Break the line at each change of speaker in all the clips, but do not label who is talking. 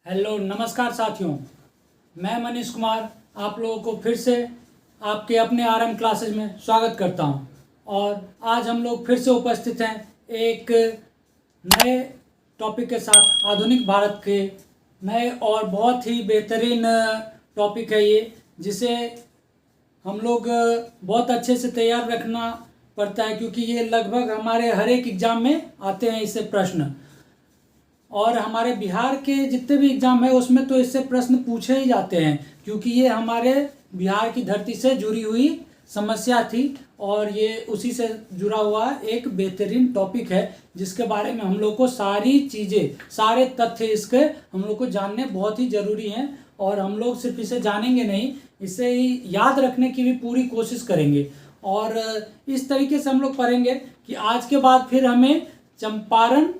Hello नमस्कार साथियों, मैं मनीष कुमार आप लोगों को फिर से आपके अपने आरएम क्लासेज में स्वागत करता हूं। और आज हम लोग फिर से उपस्थित हैं एक नए टॉपिक के साथ। आधुनिक भारत के नए और बहुत ही बेहतरीन टॉपिक है ये, जिसे हम लोग बहुत अच्छे से तैयार रखना पड़ता है, क्योंकि ये लगभग हमारे हर एक एग्ज़ाम में आते हैं इससे प्रश्न। और हमारे बिहार के जितने भी एग्ज़ाम है उसमें तो इससे प्रश्न पूछे ही जाते हैं, क्योंकि ये हमारे बिहार की धरती से जुड़ी हुई समस्या थी और ये उसी से जुड़ा हुआ एक बेहतरीन टॉपिक है, जिसके बारे में हम लोग को सारी चीज़ें, सारे तथ्य इसके हम लोग को जानने बहुत ही ज़रूरी हैं। और हम लोग सिर्फ इसे जानेंगे नहीं, इसे ही याद रखने की भी पूरी कोशिश करेंगे। और इस तरीके से हम लोग पढ़ेंगे कि आज के बाद फिर हमें चंपारण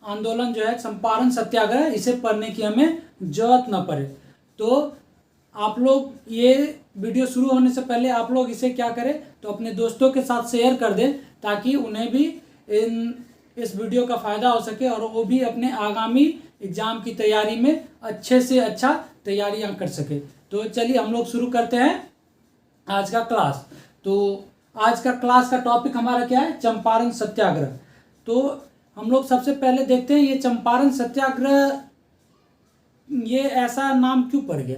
आंदोलन जो है, चंपारण सत्याग्रह, इसे पढ़ने की हमें जरूरत न पड़े। तो आप लोग ये वीडियो शुरू होने से पहले आप लोग इसे क्या करें, तो अपने दोस्तों के साथ शेयर कर दें, ताकि उन्हें भी इस वीडियो का फ़ायदा हो सके और वो भी अपने आगामी एग्ज़ाम की तैयारी में अच्छे से अच्छा तैयारियां कर सके। तो चलिए हम लोग शुरू करते हैं आज का क्लास। तो आज का क्लास का टॉपिक हमारा क्या है, चंपारण सत्याग्रह। तो हम लोग सबसे पहले देखते हैं ये चंपारण सत्याग्रह, ये ऐसा नाम क्यों पड़ गया।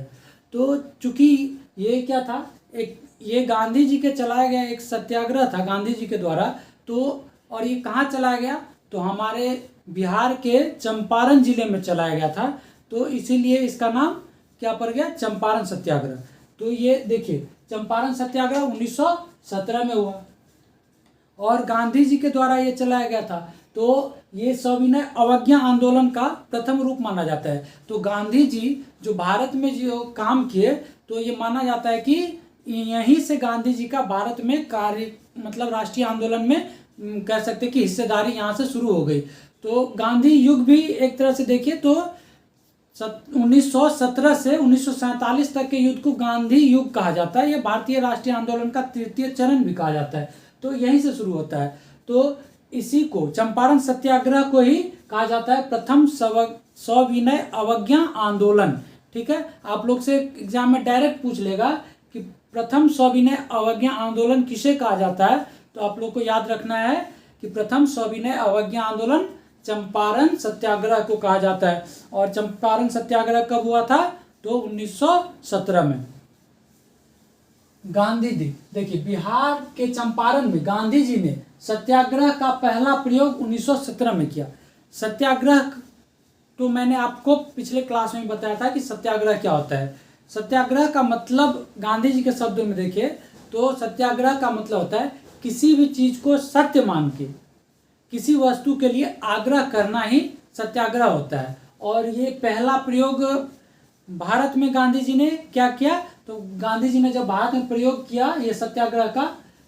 तो चूंकि ये क्या था, एक ये गांधी जी के चलाया गया एक सत्याग्रह था गांधी जी के द्वारा। तो और ये कहाँ चलाया गया, तो हमारे बिहार के चंपारण जिले में चलाया गया था। तो इसीलिए इसका नाम क्या पड़ गया, चंपारण सत्याग्रह। तो ये देखिए, चंपारण सत्याग्रह 1917 में हुआ और गांधी जी के द्वारा ये चलाया गया था। तो ये सविनय अवज्ञा आंदोलन का प्रथम रूप माना जाता है। तो गांधी जी जो भारत में जो काम किए, तो ये माना जाता है कि यहीं से गांधी जी का भारत में कार्य, मतलब राष्ट्रीय आंदोलन में कह सकते हैं कि हिस्सेदारी यहाँ से शुरू हो गई। तो गांधी युग भी एक तरह से देखिए तो 1917 से 1947 तक के युद्ध को गांधी युग कहा जाता है। ये भारतीय राष्ट्रीय आंदोलन का तृतीय चरण भी कहा जाता है। तो यहीं से शुरू होता है। तो इसी को चंपारण सत्याग्रह को ही कहा जाता है प्रथम सविनय अवज्ञा आंदोलन। ठीक है, आप लोग से एग्जाम में डायरेक्ट पूछ लेगा कि प्रथम सविनय अवज्ञा आंदोलन किसे कहा जाता है। तो आप लोग को याद रखना है कि प्रथम सविनय अवज्ञा आंदोलन चंपारण सत्याग्रह को कहा जाता है। और चंपारण सत्याग्रह कब हुआ था, तो 1917 में। गांधी जी, देखिए बिहार के चंपारण में गांधी जी ने सत्याग्रह का पहला प्रयोग 1917 में किया। सत्याग्रह तो मैंने आपको पिछले क्लास में बताया था कि सत्याग्रह क्या होता है। सत्याग्रह का मतलब गांधी जी के शब्दों में देखिए तो सत्याग्रह का मतलब होता है किसी भी चीज को सत्य मान के किसी वस्तु के लिए आग्रह करना ही सत्याग्रह होता है। और ये पहला प्रयोग भारत में गांधी जी ने क्या किया, तो गांधी जी ने जब भारत में प्रयोग किया ये सत्याग्रह का,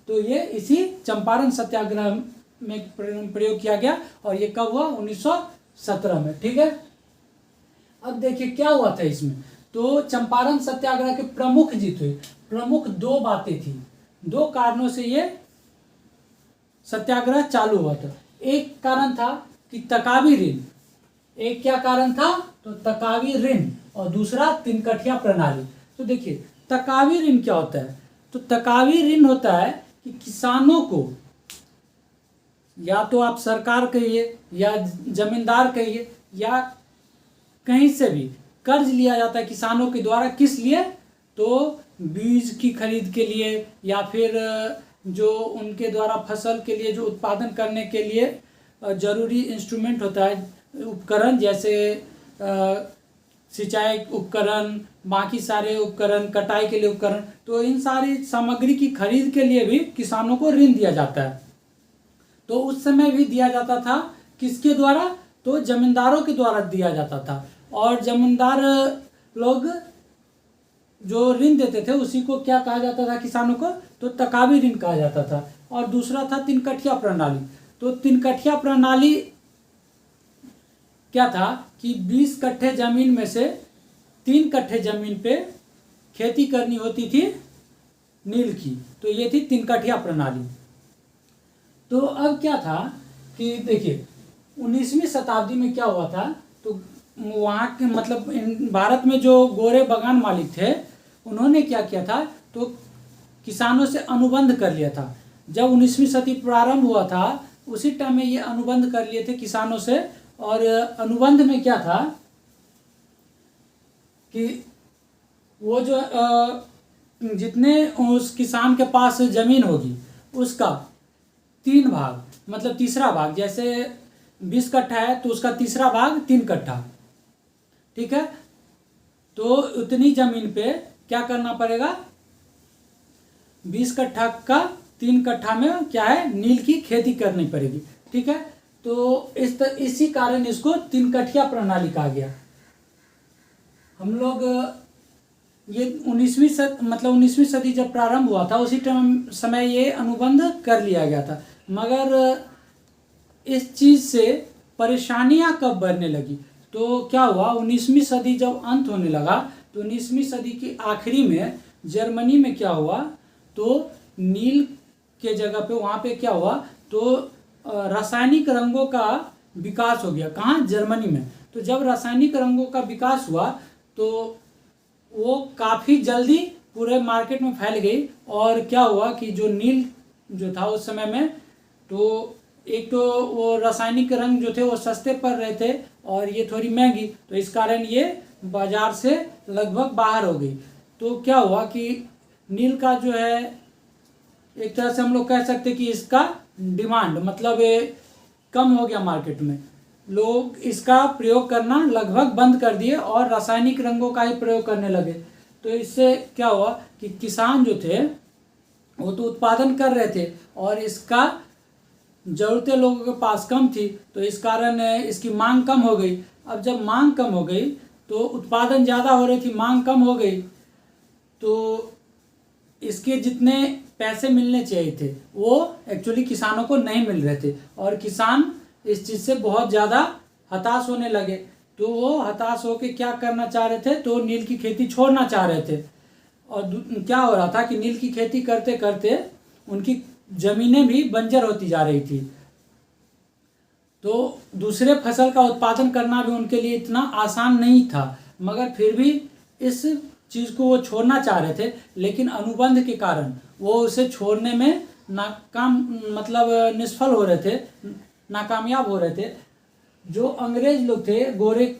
तो ये इसी चंपारण सत्याग्रह में प्रयोग किया गया। और ये कब हुआ, 1917 में। ठीक है, अब देखिए क्या हुआ था इसमें। तो चंपारण सत्याग्रह के प्रमुख जी थे, प्रमुख दो बातें थी, दो कारणों से ये सत्याग्रह चालू हुआ था। एक कारण था कि तकावी ऋण, एक क्या कारण था, तो तकावी ऋण, और दूसरा तिनकठिया प्रणाली। तो देखिए तकावी ऋण क्या होता है, तो तकावी ऋण होता है कि किसानों को, या तो आप सरकार कहिए या जमींदार कहिए या कहीं से भी कर्ज लिया जाता है किसानों के द्वारा। किस लिए, तो बीज की खरीद के लिए, या फिर जो उनके द्वारा फसल के लिए जो उत्पादन करने के लिए जरूरी इंस्ट्रूमेंट होता है, उपकरण, जैसे सिंचाई उपकरण, बाकी सारे उपकरण, कटाई के लिए उपकरण, तो इन सारी सामग्री की खरीद के लिए भी किसानों को ऋण दिया जाता है। तो उस समय भी दिया जाता था किसके द्वारा, तो जमींदारों के द्वारा दिया जाता था। और जमींदार लोग जो ऋण देते थे उसी को क्या कहा जाता था किसानों को, तो तकावी ऋण कहा जाता था। और दूसरा था तिनकठिया प्रणाली। तो तिनकठिया प्रणाली क्या था कि 20 कट्ठे जमीन में से 3 कट्ठे जमीन पे खेती करनी होती थी नील की। तो ये थी तिनकठिया प्रणाली। तो अब क्या था कि देखिए 19वीं शताब्दी में क्या हुआ था, तो वहाँ के मतलब भारत में जो गोरे बागान मालिक थे उन्होंने क्या किया था, तो किसानों से अनुबंध कर लिया था। जब 19वीं सदी प्रारंभ हुआ था उसी टाइम में ये अनुबंध कर लिए थे किसानों से। और अनुबंध में क्या था कि वो जो जितने उस किसान के पास ज़मीन होगी उसका 3 भाग, मतलब तीसरा भाग, जैसे 20 कट्ठा है तो उसका तीसरा भाग 3 कट्ठा, ठीक है। तो उतनी ज़मीन पे क्या करना पड़ेगा, 20 कट्ठा का 3 कट्ठा में क्या है, नील की खेती करनी पड़ेगी, ठीक है। तो इसी कारण इसको 3 कट्ठिया प्रणाली कहा गया। हम लोग ये 19वीं सदी जब प्रारंभ हुआ था उसी समय ये अनुबंध कर लिया गया था। मगर इस चीज़ से परेशानियां कब बढ़ने लगी, तो क्या हुआ, 19वीं सदी जब अंत होने लगा तो 19वीं सदी की आखिरी में जर्मनी में क्या हुआ, तो नील के जगह पे वहाँ पे क्या हुआ, तो रासायनिक रंगों का विकास हो गया। कहाँ, जर्मनी में। तो जब रासायनिक रंगों का विकास हुआ तो वो काफ़ी जल्दी पूरे मार्केट में फैल गई। और क्या हुआ कि जो नील जो था उस समय में, तो एक तो वो रासायनिक रंग जो थे वो सस्ते पड़ रहे थे और ये थोड़ी महंगी, तो इस कारण ये बाजार से लगभग बाहर हो गई। तो क्या हुआ कि नील का जो है एक तरह से हम लोग कह सकते कि इसका डिमांड मतलब कम हो गया मार्केट में। लोग इसका प्रयोग करना लगभग बंद कर दिए और रासायनिक रंगों का ही प्रयोग करने लगे। तो इससे क्या हुआ कि किसान जो थे वो तो उत्पादन कर रहे थे और इसका ज़रूरतें लोगों के पास कम थी, तो इस कारण इसकी मांग कम हो गई। अब जब मांग कम हो गई तो उत्पादन ज़्यादा हो रही थी, मांग कम हो गई, तो इसके जितने पैसे मिलने चाहिए थे वो एक्चुअली किसानों को नहीं मिल रहे थे और किसान इस चीज़ से बहुत ज़्यादा हताश होने लगे। तो वो हताश होकर क्या करना चाह रहे थे, तो नील की खेती छोड़ना चाह रहे थे। और क्या हो रहा था कि नील की खेती करते करते उनकी ज़मीनें भी बंजर होती जा रही थी, तो दूसरे फसल का उत्पादन करना भी उनके लिए इतना आसान नहीं था। मगर फिर भी इस चीज़ को वो छोड़ना चाह रहे थे, लेकिन अनुबंध के कारण वो उसे छोड़ने में नाकाम मतलब निष्फल हो रहे थे, नाकामयाब हो रहे थे। जो अंग्रेज लोग थे, गोरे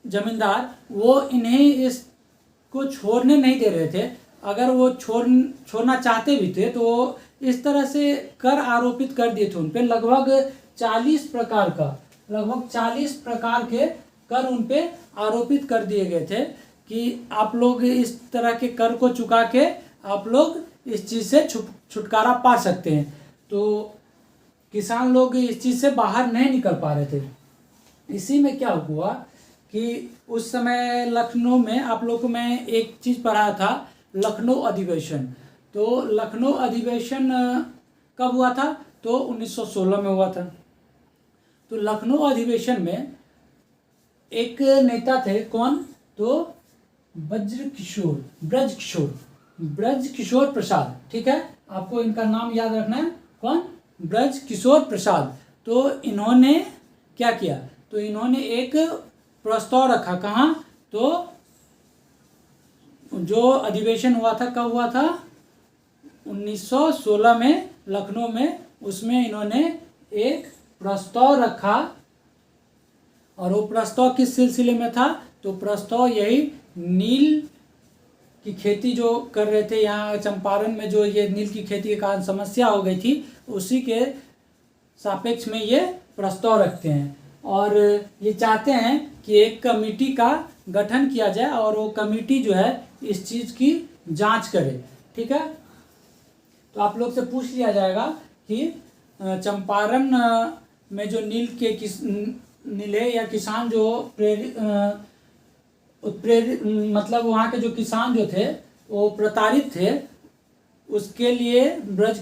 जमींदार, वो इन्हें इसको छोड़ने नहीं दे रहे थे। अगर वो छोड़ना चाहते भी थे तो वो इस तरह से कर आरोपित कर दिए थे उन पे, लगभग 40 प्रकार के कर उन पे आरोपित कर दिए गए थे कि आप लोग इस तरह के कर को चुका के आप लोग इस चीज़ से छुटकारा पा सकते हैं। तो किसान लोग इस चीज़ से बाहर नहीं निकल पा रहे थे। इसी में क्या हुआ कि उस समय लखनऊ में, आप लोग को मैं एक चीज़ पढ़ाया था, लखनऊ अधिवेशन। तो लखनऊ अधिवेशन कब हुआ था, तो 1916 में हुआ था। तो लखनऊ अधिवेशन में एक नेता थे, कौन, तो ब्रज किशोर प्रसाद, ठीक है। आपको इनका नाम याद रखना है, कौन, ब्रज किशोर प्रसाद। तो इन्होंने क्या किया, तो इन्होंने एक प्रस्ताव रखा। कहाँ, तो जो अधिवेशन हुआ था, कब हुआ था, 1916 में लखनऊ में। उसमें इन्होंने एक प्रस्ताव रखा और वो प्रस्ताव किस सिलसिले में था, तो प्रस्ताव यही नील की खेती जो कर रहे थे यहाँ चंपारण में, जो ये नील की खेती के कारण समस्या हो गई थी, उसी के सापेक्ष में ये प्रस्ताव रखते हैं। और ये चाहते हैं कि एक कमेटी का गठन किया जाए और वो कमेटी जो है इस चीज़ की जांच करे, ठीक है। तो आप लोग से पूछ लिया जाएगा कि चंपारण में जो नीले या किसान जो मतलब वहाँ के जो किसान जो थे वो प्रताड़ित थे, उसके लिए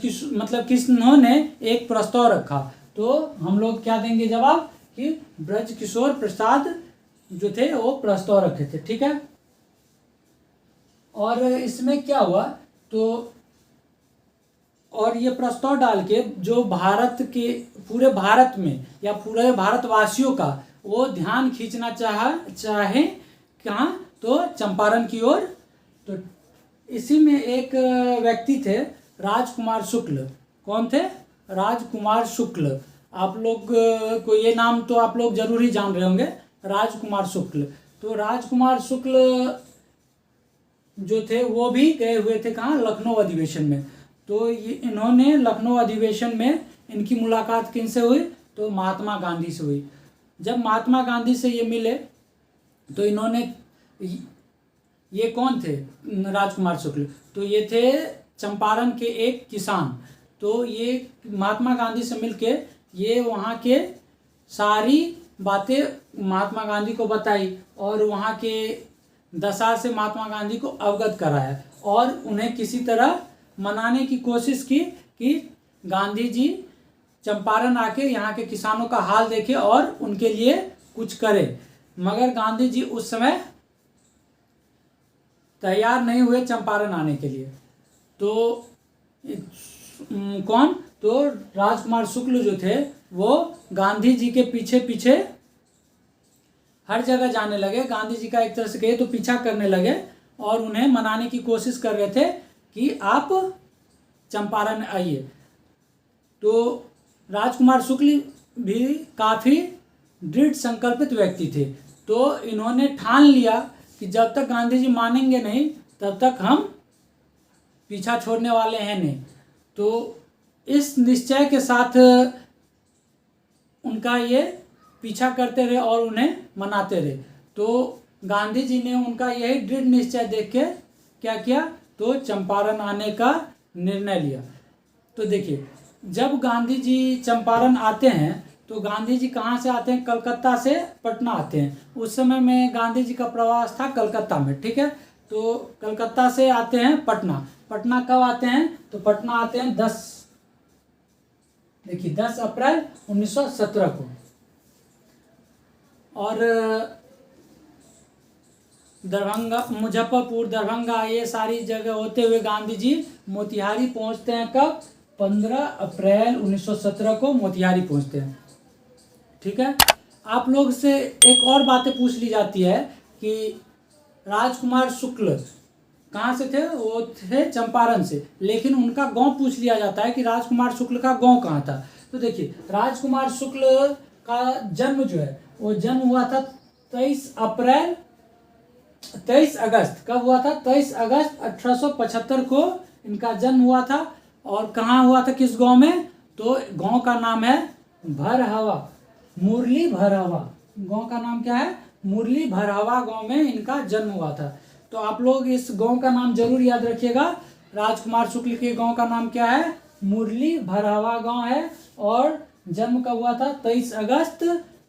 किन्होंने एक प्रस्ताव रखा। तो हम लोग क्या देंगे जवाब कि ब्रज किशोर प्रसाद जो थे वो प्रस्ताव रखे थे, ठीक है। और इसमें क्या हुआ, तो और ये प्रस्ताव डाल के जो भारत के पूरे भारत में या पूरे भारतवासियों का वो ध्यान खींचना चाहे कहाँ, तो चंपारण की ओर। तो इसी में एक व्यक्ति थे राजकुमार शुक्ल। कौन थे? राजकुमार शुक्ल। आप लोग को ये नाम तो आप लोग जरूर ही जान रहे होंगे, राजकुमार शुक्ल। तो राजकुमार शुक्ल जो थे वो भी गए हुए थे कहाँ, लखनऊ अधिवेशन में। तो ये इन्होंने लखनऊ अधिवेशन में इनकी मुलाकात किनसे हुई, तो महात्मा गांधी से हुई। जब महात्मा गांधी से ये मिले तो इन्होंने, ये कौन थे राजकुमार शुक्ल, तो ये थे चंपारण के एक किसान। तो ये महात्मा गांधी से मिलके ये वहाँ के सारी बातें महात्मा गांधी को बताई और वहाँ के दशा से महात्मा गांधी को अवगत कराया और उन्हें किसी तरह मनाने की कोशिश की कि गांधी जी चंपारण आके यहाँ के किसानों का हाल देखे और उनके लिए कुछ करे। मगर गांधी जी उस समय तैयार नहीं हुए चंपारण आने के लिए। तो कौन, तो राजकुमार शुक्ल जो थे वो गांधी जी के पीछे पीछे हर जगह जाने लगे। गांधी जी का एक तरह से कहे तो पीछा करने लगे और उन्हें मनाने की कोशिश कर रहे थे कि आप चंपारण आइए। तो राजकुमार शुक्ल भी काफ़ी दृढ़ संकल्पित व्यक्ति थे। तो इन्होंने ठान लिया कि जब तक गांधी जी मानेंगे नहीं तब तक हम पीछा छोड़ने वाले हैं नहीं। तो इस निश्चय के साथ उनका ये पीछा करते रहे और उन्हें मनाते रहे। तो गांधी जी ने उनका यही दृढ़ निश्चय देख के क्या किया, तो चंपारण आने का निर्णय लिया। तो देखिए, जब गांधी जी चंपारण आते हैं तो गांधी जी कहाँ से आते हैं, कलकत्ता से पटना आते हैं। उस समय में गांधी जी का प्रवास था कलकत्ता में, ठीक है। तो कलकत्ता से आते हैं पटना। पटना कब आते हैं, तो पटना आते हैं 10 अप्रैल 1917 को। और दरभंगा, मुजफ्फरपुर, दरभंगा, ये सारी जगह होते हुए गांधी जी मोतिहारी पहुंचते हैं। कब, 15 अप्रैल 1917 को मोतिहारी पहुंचते हैं, ठीक है। आप लोग से एक और बातें पूछ ली जाती है कि राजकुमार शुक्ल कहाँ से थे, वो थे चंपारण से, लेकिन उनका गांव पूछ लिया जाता है कि राजकुमार शुक्ल का गांव कहाँ था। तो देखिए, राजकुमार शुक्ल का जन्म जो है वो जन्म हुआ था 23 अगस्त, कब हुआ था, 23 अगस्त 1875 को इनका जन्म हुआ था। और कहाँ हुआ था, किस गांव में, तो गांव का नाम है भरहवा, मुरली भरहवा। गांव का नाम क्या है, मुरली भरहवा गांव में इनका जन्म हुआ था। तो आप लोग इस गांव का नाम जरूर याद रखिएगा। राजकुमार शुक्ल के गांव का नाम क्या है, मुरली भरहवा गांव है। और जन्म कब हुआ था, 23 अगस्त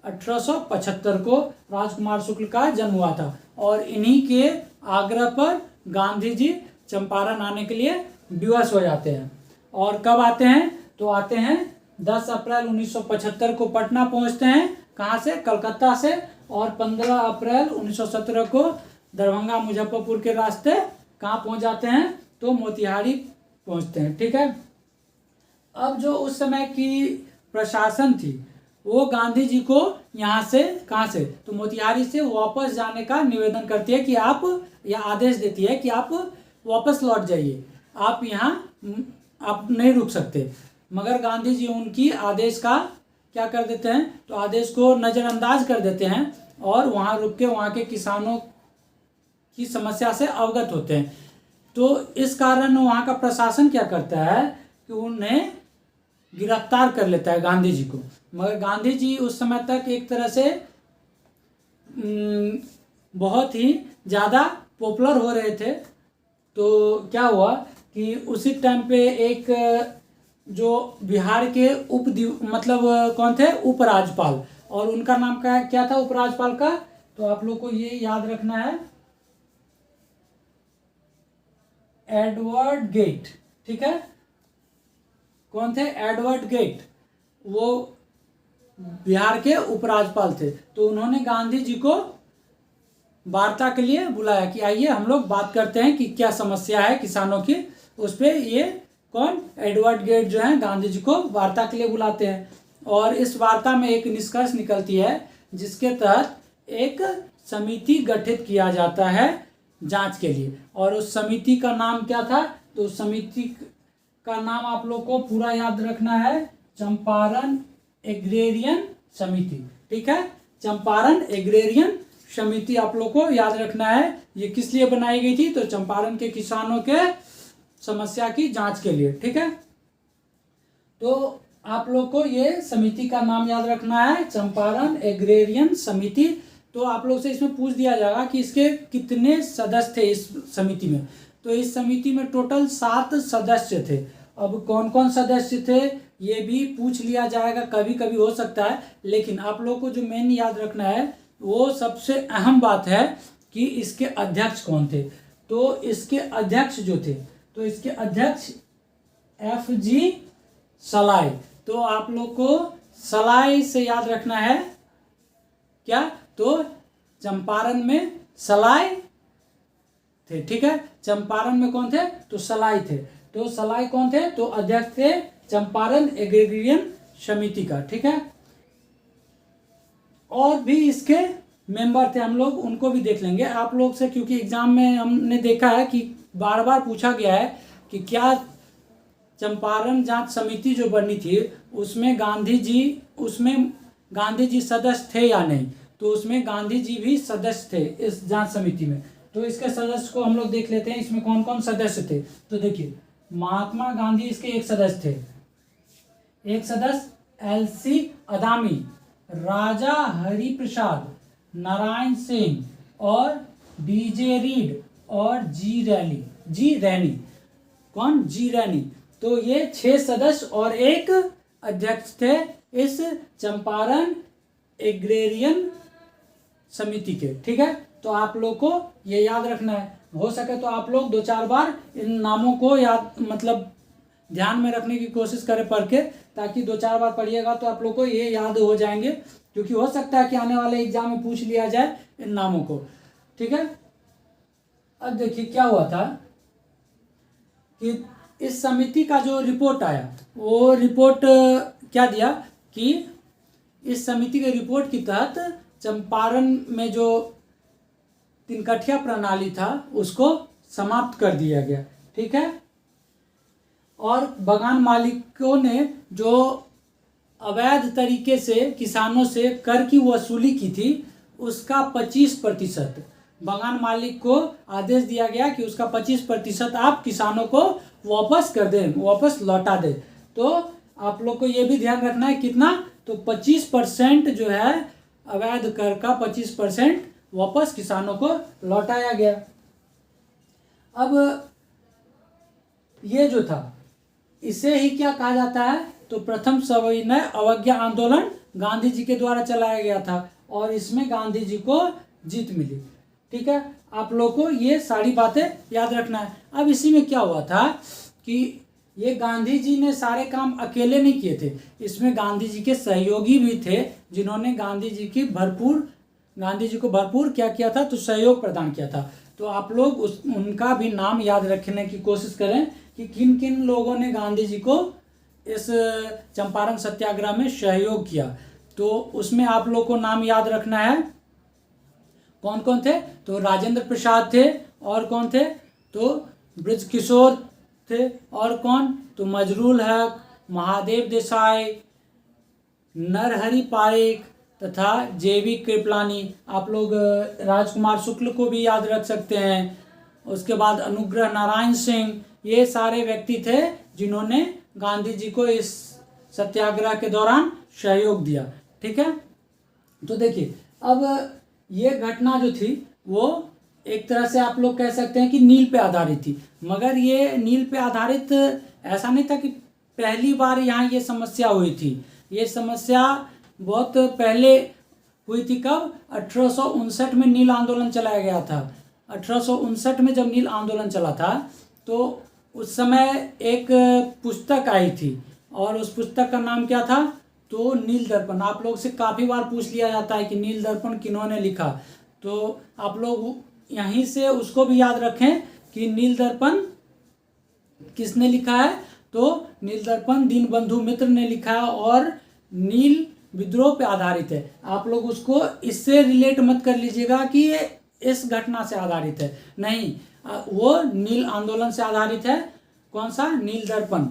1875 को राजकुमार शुक्ल का जन्म हुआ था। और इन्हीं के आग्रह पर गांधी जी चंपारण आने के लिए विवश हो जाते हैं। और कब आते हैं, तो आते हैं 10 अप्रैल 1975 को पटना पहुंचते हैं। कहाँ से, कलकत्ता से। और 15 अप्रैल 1917 को दरभंगा मुजफ्फरपुर के रास्ते कहाँ पहुंच जाते हैं, तो मोतिहारी पहुंचते हैं, ठीक है। अब जो उस समय की प्रशासन थी वो गांधी जी को यहाँ से, कहाँ से, तो मोतिहारी से वापस जाने का निवेदन करती है कि आप, या आदेश देती है कि आप वापस लौट जाइए, आप यहाँ आप नहीं रुक सकते। मगर गांधी जी उनकी आदेश का क्या कर देते हैं, तो आदेश को नज़रअंदाज कर देते हैं और वहाँ रुक के वहाँ के किसानों की समस्या से अवगत होते हैं। तो इस कारण वहाँ का प्रशासन क्या करता है कि उन्हें गिरफ्तार कर लेता है गांधी जी को। मगर गांधी जी उस समय तक एक तरह से बहुत ही ज़्यादा पॉपुलर हो रहे थे। तो क्या हुआ कि उसी टाइम पे एक जो बिहार के मतलब कौन थे, उपराज्यपाल, और उनका नाम क्या था उपराज्यपाल का, तो आप लोग को ये याद रखना है, एडवर्ड गेट, ठीक है। कौन थे, एडवर्ड गेट, वो बिहार के उपराज्यपाल थे। तो उन्होंने गांधी जी को वार्ता के लिए बुलाया कि आइए हम लोग बात करते हैं कि क्या समस्या है किसानों की। उस पर ये कौन, एडवर्ड गेट जो है गांधी जी को वार्ता के लिए बुलाते हैं। और इस वार्ता में एक निष्कर्ष निकलती है जिसके तहत एक समिति गठित किया जाता है जांच के लिए। और उस समिति का नाम क्या था? तो उस समिति का नाम आप लोग को पूरा याद रखना है, चंपारण एग्रेरियन समिति। ठीक है, चंपारण एग्रेरियन समिति आप लोग को याद रखना है। ये किस लिए बनाई गई थी? तो चंपारण के किसानों के समस्या की जांच के लिए। ठीक है, तो आप लोग को ये समिति का नाम याद रखना है, चंपारण एग्रेरियन समिति। तो आप लोग से इसमें पूछ दिया जाएगा कि इसके कितने सदस्य थे इस समिति में। तो इस समिति में टोटल 7 सदस्य थे। अब कौन कौन सदस्य थे ये भी पूछ लिया जाएगा, कभी कभी हो सकता है। लेकिन आप लोग को जो मेन याद रखना है वो सबसे अहम बात है कि इसके अध्यक्ष कौन थे। तो इसके अध्यक्ष जो थे, तो इसके अध्यक्ष FG सलाई। तो आप लोग को सलाई से याद रखना है क्या? तो चंपारण में सलाई थे। ठीक है, चंपारण में कौन थे? तो सलाई थे। तो सलाई कौन थे? तो अध्यक्ष थे चंपारण एग्रेरियन समिति का। ठीक है, और भी इसके मेंबर थे, हम लोग उनको भी देख लेंगे आप लोग से, क्योंकि एग्जाम में हमने देखा है कि बार बार पूछा गया है कि क्या चंपारण जांच समिति जो बनी थी उसमें गांधी जी सदस्य थे या नहीं। तो उसमें गांधी जी भी सदस्य थे इस जांच समिति में। तो इसके सदस्य को हम लोग देख लेते हैं, इसमें कौन कौन सदस्य थे। तो देखिए, महात्मा गांधी इसके एक सदस्य थे। एक सदस्य LC अदामी, राजा हरिप्रसाद, नारायण सिंह और DJ रीड और जी रैनी। कौन? जी रैनी। तो ये 6 सदस्य और एक अध्यक्ष थे इस चंपारण एग्रेरियन समिति के। ठीक है, तो आप लोग को ये याद रखना है। हो सके तो आप लोग 2-4 बार इन नामों को याद ध्यान में रखने की कोशिश करें पढ़ के, ताकि 2-4 बार पढ़िएगा तो आप लोग को ये याद हो जाएंगे, क्योंकि हो सकता है कि आने वाले एग्जाम में पूछ लिया जाए इन नामों को। ठीक है, अब देखिए क्या हुआ था कि इस समिति का जो रिपोर्ट आया, वो रिपोर्ट क्या दिया कि इस समिति के रिपोर्ट के तहत चंपारण में जो तिनकठिया प्रणाली था उसको समाप्त कर दिया गया। ठीक है, और बागान मालिकों ने जो अवैध तरीके से किसानों से कर की वसूली की थी उसका 25% बागान मालिक को आदेश दिया गया कि उसका 25% आप किसानों को वापस कर दें, वापस लौटा दें। तो आप लोग को ये भी ध्यान रखना है कितना? तो 25% जो है अवैध कर का 25% वापस किसानों को लौटाया गया। अब ये जो था इसे ही क्या कहा जाता है? तो प्रथम सविनय अवज्ञा आंदोलन गांधी जी के द्वारा चलाया गया था और इसमें गांधी जी को जीत मिली। ठीक है, आप लोग को ये सारी बातें याद रखना है। अब इसी में क्या हुआ था कि ये गांधी जी ने सारे काम अकेले नहीं किए थे, इसमें गांधी जी के सहयोगी भी थे जिन्होंने गांधी जी को भरपूर क्या किया था? तो सहयोग प्रदान किया था। तो आप लोग उनका भी नाम याद रखने की कोशिश करें कि किन किन लोगों ने गांधी जी को इस चंपारण सत्याग्रह में सहयोग किया। तो उसमें आप लोग को नाम याद रखना है, कौन कौन थे? तो राजेंद्र प्रसाद थे, और कौन थे? तो ब्रजकिशोर थे, और कौन? तो मजरूल हक, महादेव देसाई, नरहरि पारिक तथा JV कृपलानी। आप लोग राजकुमार शुक्ल को भी याद रख सकते हैं। उसके बाद अनुग्रह नारायण सिंह, ये सारे व्यक्ति थे जिन्होंने गांधी जी को इस सत्याग्रह के दौरान सहयोग दिया। ठीक है, तो देखिए अब ये घटना जो थी वो एक तरह से आप लोग कह सकते हैं कि नील पे आधारित थी, मगर ये नील पे आधारित ऐसा नहीं था कि पहली बार यहाँ ये समस्या हुई थी। ये समस्या बहुत पहले हुई थी। कब? 1859 में नील आंदोलन चलाया गया था। 1859 में जब नील आंदोलन चला था तो उस समय एक पुस्तक आई थी और उस पुस्तक का नाम क्या था? तो नील दर्पण। आप लोग से काफ़ी बार पूछ लिया जाता है कि नील दर्पण किन्होंने लिखा, तो आप लोग यहीं से उसको भी याद रखें कि नील दर्पण किसने लिखा है? तो नील दर्पण दीनबंधु मित्र ने लिखा है और नील विद्रोह पे आधारित है। आप लोग उसको इससे रिलेट मत कर लीजिएगा कि ये इस घटना से आधारित है, नहीं, वो नील आंदोलन से आधारित है। कौन सा? नील दर्पण,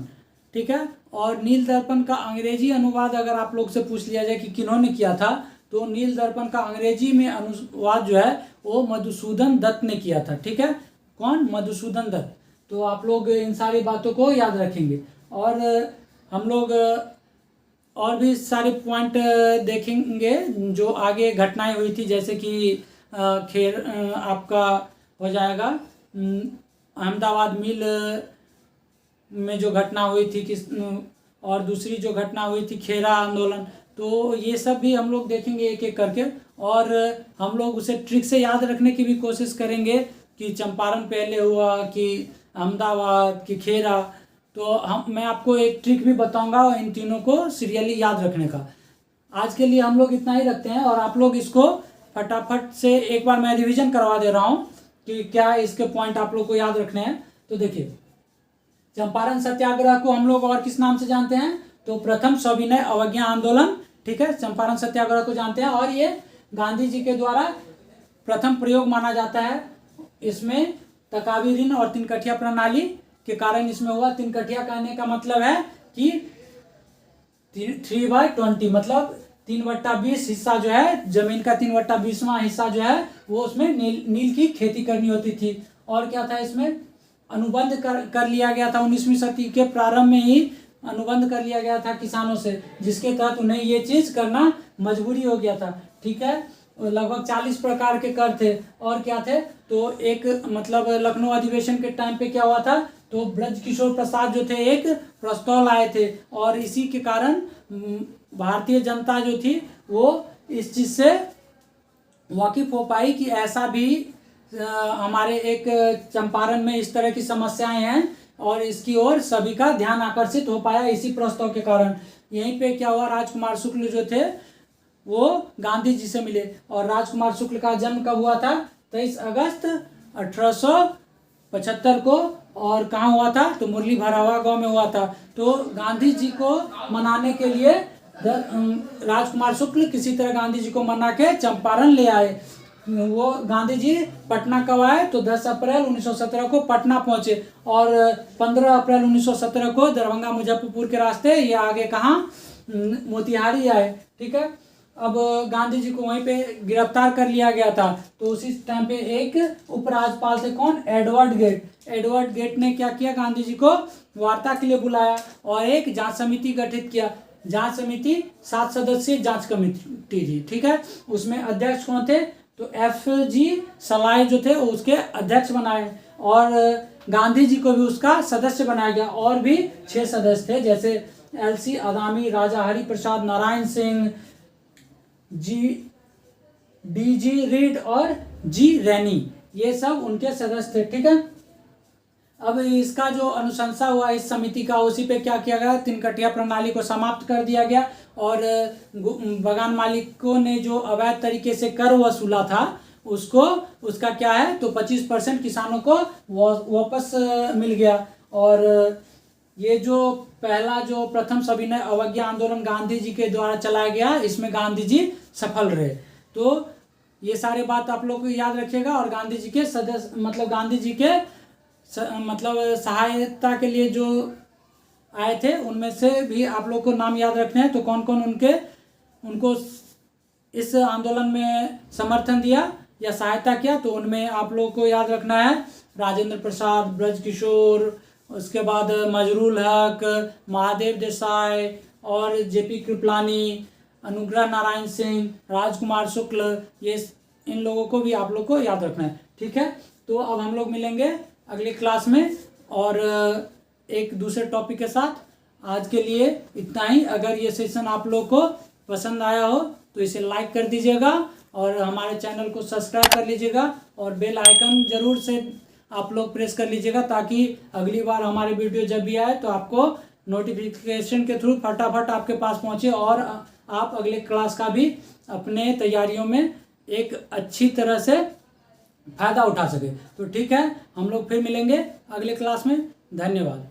ठीक है। और नील दर्पण का अंग्रेजी अनुवाद अगर आप लोग से पूछ लिया जाए कि किन्होंने किया था, तो नील दर्पण का अंग्रेजी में अनुवाद जो है वो मधुसूदन दत्त ने किया था, ठीक है। कौन? मधुसूदन दत्त। तो आप लोग इन सारी बातों को याद रखेंगे। और हम लोग और भी सारे पॉइंट देखेंगे जो आगे घटनाएं हुई थी, जैसे कि आपका हो जाएगा अहमदाबाद मिल में जो घटना हुई थी और दूसरी जो घटना हुई थी खेरा आंदोलन। तो ये सब भी हम लोग देखेंगे एक एक करके, और हम लोग उसे ट्रिक से याद रखने की भी कोशिश करेंगे कि चंपारण पहले हुआ कि अहमदाबाद कि खेरा। तो मैं आपको एक ट्रिक भी बताऊंगा इन तीनों को सीरियली याद रखने का। आज के लिए हम लोग इतना ही रखते हैं, और आप लोग इसको फटाफट से एक बार मैं रिवीजन करवा दे रहा हूँ कि क्या इसके पॉइंट आप लोग को याद रखने हैं। तो देखिए, चंपारण सत्याग्रह को हम लोग और किस नाम से जानते हैं? तो प्रथम सविनय अवज्ञा आंदोलन, ठीक है। चंपारण सत्याग्रह को जानते हैं, और ये गांधी जी के द्वारा प्रथम प्रयोग माना जाता है। इसमें तकावी ऋण और तिनकठिया प्रणाली के कारण इसमें हुआ। तिनकठिया कहने का मतलब है कि 3/20, मतलब 3/20 हिस्सा जो है जमीन का, 3/20वां हिस्सा जो है वो उसमें नील की खेती करनी होती थी। और क्या था, इसमें अनुबंध कर लिया गया था। 19वीं सदी के प्रारंभ में ही अनुबंध कर लिया गया था किसानों से, जिसके तहत उन्हें ये चीज़ करना मजबूरी हो गया था, ठीक है। लगभग 40 प्रकार के कर थे। और क्या थे? तो एक मतलब लखनऊ अधिवेशन के टाइम पे क्या हुआ था, तो ब्रजकिशोर प्रसाद जो थे एक प्रस्ताव लाए थे, और इसी के कारण भारतीय जनता जो थी वो इस चीज़ से वाकिफ हो पाई कि ऐसा भी हमारे एक चंपारण में इस तरह की समस्याएं हैं, और इसकी ओर सभी का ध्यान आकर्षित हो पाया इसी प्रस्ताव के कारण। यहीं पे क्या हुआ, राजकुमार शुक्ल जो थे वो गांधी जी से मिले। और राजकुमार शुक्ल का जन्म कब हुआ था? 23 अगस्त 1875 को। और कहाँ हुआ था? तो मुरली भरावा गांव में हुआ था। तो गांधी जी को मनाने के लिए राजकुमार शुक्ल किसी तरह गांधी जी को मना के चंपारण ले आए। वो गांधी जी पटना कब आए? तो 10 अप्रैल 1917 को पटना पहुंचे, और 15 अप्रैल 1917 को दरभंगा मुजफ्फरपुर के रास्ते ये आगे कहाँ? मोतिहारी आए, ठीक है। अब गांधी जी को वहीं पे गिरफ्तार कर लिया गया था। तो उसी टाइम पे एक उपराज्यपाल थे, कौन? Edward gate. एडवर्ड गेट ने क्या किया, गांधी जी को वार्ता के लिए बुलाया और एक जांच समिति गठित किया। जांच समिति 7 सदस्यीय जांच कमेटी थी, ठीक है। उसमें अध्यक्ष कौन थे? तो FG सलाई जो थे उसके अध्यक्ष बनाए, और गांधी जी को भी उसका सदस्य बनाया गया। और भी 6 सदस्य थे, जैसे LC आदामी, राजा हरि प्रसाद, नारायण सिंह, DG रीड और G रैनी, ये सब उनके सदस्य थे, ठीक है। अब इसका जो अनुशंसा हुआ इस समिति का, उसी पे क्या किया गया? तिनकठिया प्रणाली को समाप्त कर दिया गया, और बगान मालिकों ने जो अवैध तरीके से कर वसूला था उसको, उसका क्या है, तो 25% किसानों को वापस मिल गया। और ये जो पहला जो प्रथम सविनय अवज्ञा आंदोलन गांधी जी के द्वारा चलाया गया, इसमें गांधी जी सफल रहे। तो ये सारे बात आप लोग को याद रखिएगा। और गांधी जी के सदस्य, मतलब गांधी जी के मतलब सहायता के लिए जो आए थे उनमें से भी आप लोग को नाम याद रखने हैं। तो कौन कौन उनको इस आंदोलन में समर्थन दिया या सहायता किया, तो उनमें आप लोग को याद रखना है राजेंद्र प्रसाद, ब्रजकिशोर, उसके बाद मजरूल हक, महादेव देसाई और JP कृपलानी, अनुग्रह नारायण सिंह, राजकुमार शुक्ल, ये इन लोगों को भी आप लोग को याद रखना है, ठीक है। तो अब हम लोग मिलेंगे अगले क्लास में और एक दूसरे टॉपिक के साथ। आज के लिए इतना ही। अगर ये सेशन आप लोग को पसंद आया हो तो इसे लाइक कर दीजिएगा और हमारे चैनल को सब्सक्राइब कर लीजिएगा, और बेल आइकन ज़रूर से आप लोग प्रेस कर लीजिएगा, ताकि अगली बार हमारी वीडियो जब भी आए तो आपको नोटिफिकेशन के थ्रू फटाफट आपके पास पहुँचे, और आप अगले क्लास का भी अपने तैयारियों में एक अच्छी तरह से फ़ायदा उठा सके। तो ठीक है, हम लोग फिर मिलेंगे अगले क्लास में। धन्यवाद।